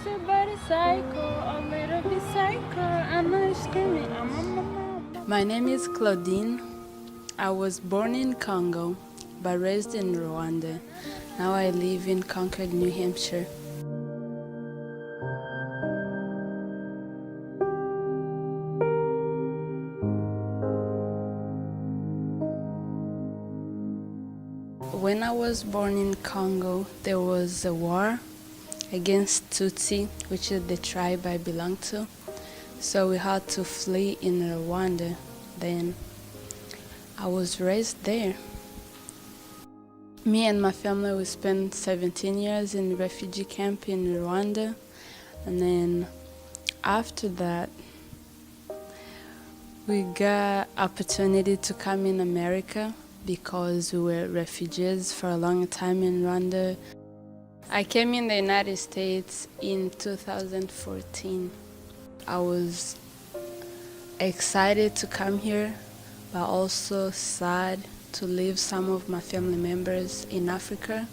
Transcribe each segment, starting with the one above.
your body psycho, a little bit psycho. I know you're screaming, I'm on my mom. My name is Claudine. I was born in Congo, but raised in Rwanda. Now I live in Concord, New Hampshire. When I was born in Congo, there was a war against Tutsi, which is the tribe I belong to. So we had to flee in Rwanda. Then I was raised there. Me and my family, we spent 17 years in refugee camp in Rwanda. And then after that, we got opportunity to come in America because we were refugees for a long time in Rwanda. I came in the United States in 2014. I was excited to come here, but also sad to leave some of my family members in Africa.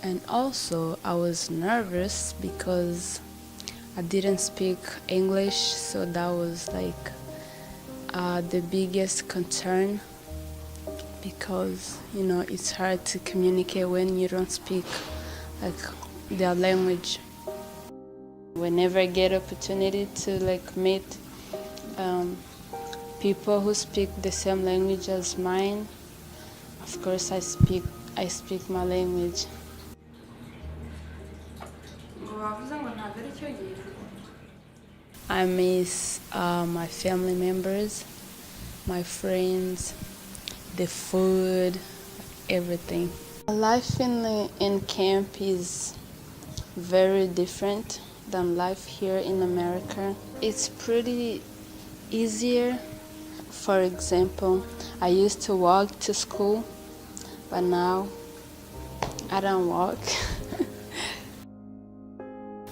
And also I was nervous because I didn't speak English, so that was like the biggest concern, because it's hard to communicate when you don't speak like their language. Whenever I get opportunity to meet people who speak the same language as mine, of course I speak my language. I miss my family members, my friends, the food, everything. Life in camp is very different than life here in America. It's pretty easier. For example, I used to walk to school, but now I don't walk.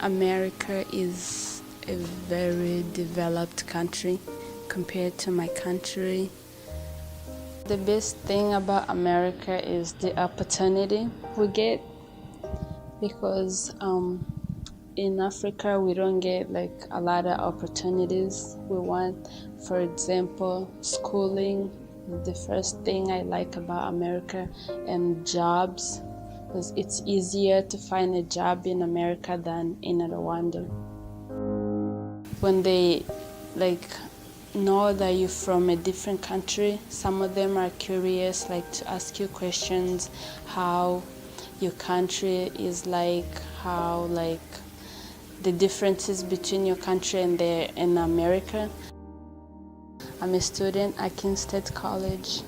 America is a very developed country compared to my country. The best thing about America is the opportunity we get, because in Africa we don't get a lot of opportunities we want. For example, schooling is the first thing I like about America, and jobs, because it's easier to find a job in America than in Rwanda. When they know that you're from a different country, some of them are curious to ask you questions, how your country is how the differences between your country and America. I'm a student at Kent State College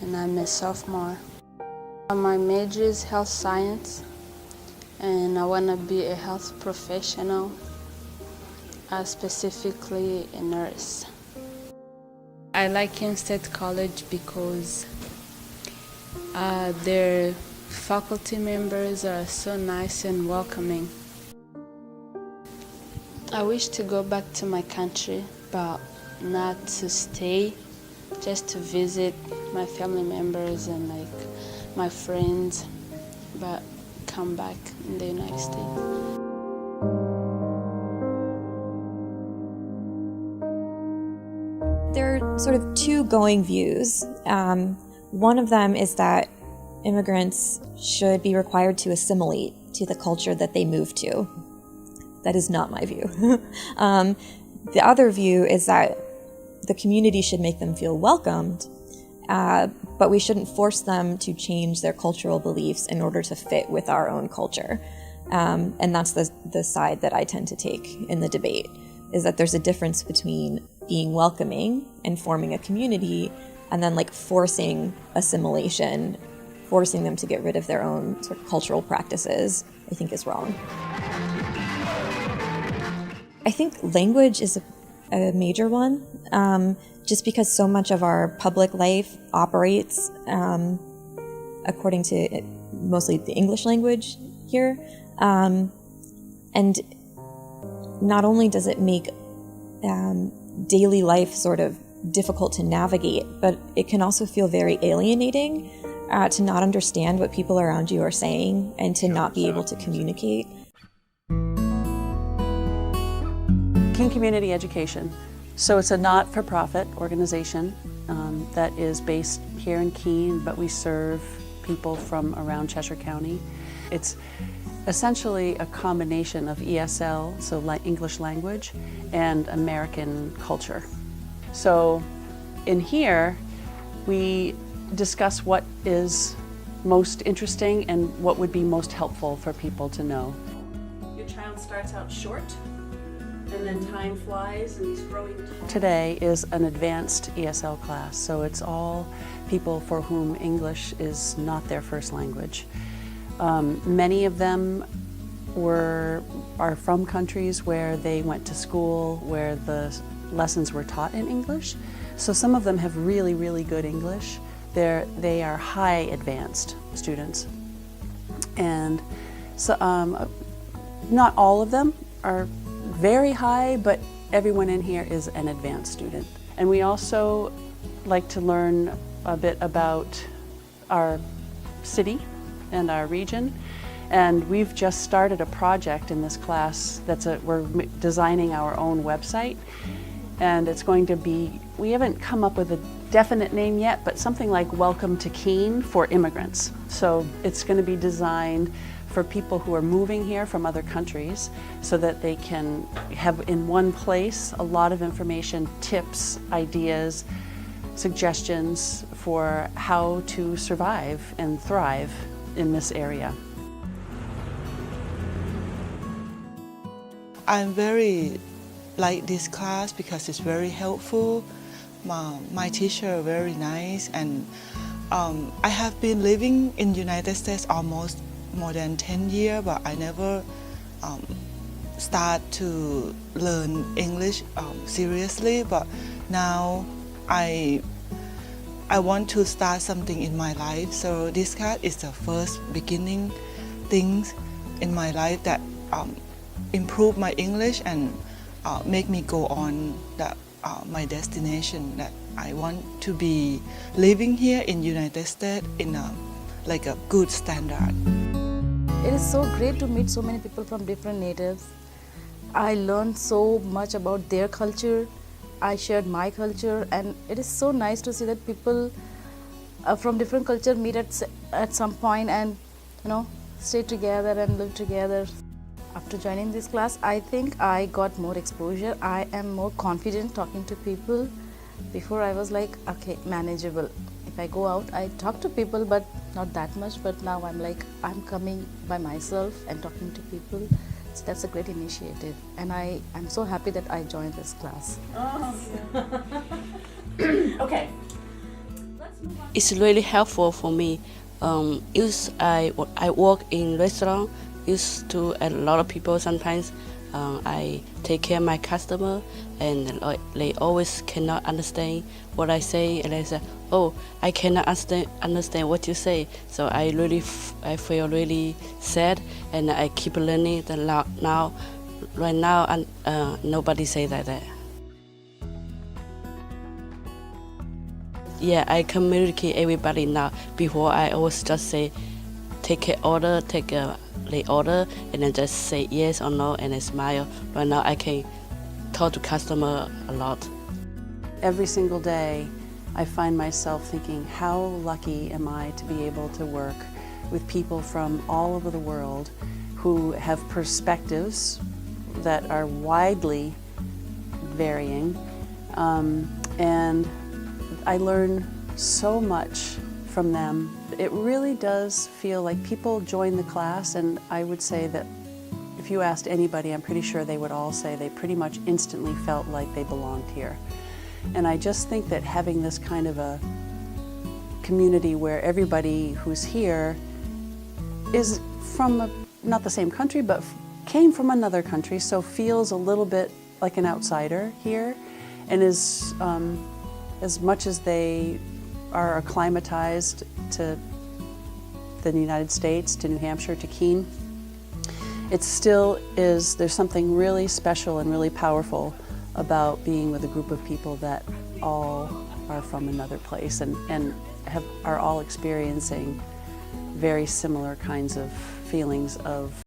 and I'm a sophomore. My major is health science and I want to be a health professional, specifically a nurse. I like Kent State College because their faculty members are so nice and welcoming. I wish to go back to my country, but not to stay, just to visit my family members and my friends, but come back in the United States. There are sort of two going views. One of them is that immigrants should be required to assimilate to the culture that they move to. That is not my view. The other view is that the community should make them feel welcomed, but we shouldn't force them to change their cultural beliefs in order to fit with our own culture. And that's the side that I tend to take in the debate, is that there's a difference between being welcoming and forming a community, and then forcing assimilation, forcing them to get rid of their own sort of cultural practices, I think is wrong. I think language is a major one, just because so much of our public life operates according to mostly the English language here. And not only does it make daily life sort of difficult to navigate, but it can also feel very alienating to not understand what people around you are saying and to not be able to communicate. Keene Community Education. So it's a not-for-profit organization that is based here in Keene, but we serve people from around Cheshire County. It's essentially a combination of ESL, so English language, and American culture. So in here, we discuss what is most interesting and what would be most helpful for people to know. Your child starts out short, and then time flies and he's growing tall. Today is an advanced ESL class, so it's all people for whom English is not their first language. Many of them are from countries where they went to school where the lessons were taught in English. So some of them have really, really good English. They are high advanced students. And so, not all of them are very high, but everyone in here is an advanced student. And we also like to learn a bit about our city and our region. And we've just started a project in this class we're designing our own website. And it's going to be, we haven't come up with a definite name yet, but something like Welcome to Keene for Immigrants. So it's going to be designed for people who are moving here from other countries so that they can have in one place a lot of information, tips, ideas, suggestions for how to survive and thrive in this area. I'm very like this class because it's very helpful. My teacher are very nice, and I have been living in the United States almost more than 10 years, but I never start to learn English seriously. But now I want to start something in my life, so this class is the first beginning things in my life that improve my English and make me go on my destination that I want to be living here in United States in a good standard. It is so great to meet so many people from different natives. I learned so much about their culture. I shared my culture, and it is so nice to see that people from different culture meet at some point and stay together and live together. After joining this class, I think I got more exposure. I am more confident talking to people. Before I was like, okay, manageable. If I go out, I talk to people, but not that much. But now I'm like, I'm coming by myself and talking to people. So that's a great initiative. And I'm so happy that I joined this class. Oh. Okay. It's really helpful for me. I work in restaurant. Used to a lot of people sometimes. I take care of my customer, and they always cannot understand what I say, and I say, "Oh, I cannot understand what you say." So I feel really sad, and I keep learning. Right now, nobody say that. Yeah, I communicate everybody now. Before I always just say, take an order, the order, and then just say yes or no, and I smile. Right now I can talk to customer a lot. Every single day I find myself thinking, how lucky am I to be able to work with people from all over the world who have perspectives that are widely varying, and I learn so much from them. It really does feel like people join the class, and I would say that if you asked anybody, I'm pretty sure they would all say they pretty much instantly felt like they belonged here. And I just think that having this kind of a community where everybody who's here is from not the same country, but came from another country, so feels a little bit like an outsider here, and is, as much as they are acclimatized to the United States, to New Hampshire, to Keene, it still is, there's something really special and really powerful about being with a group of people that all are from another place and are all experiencing very similar kinds of feelings of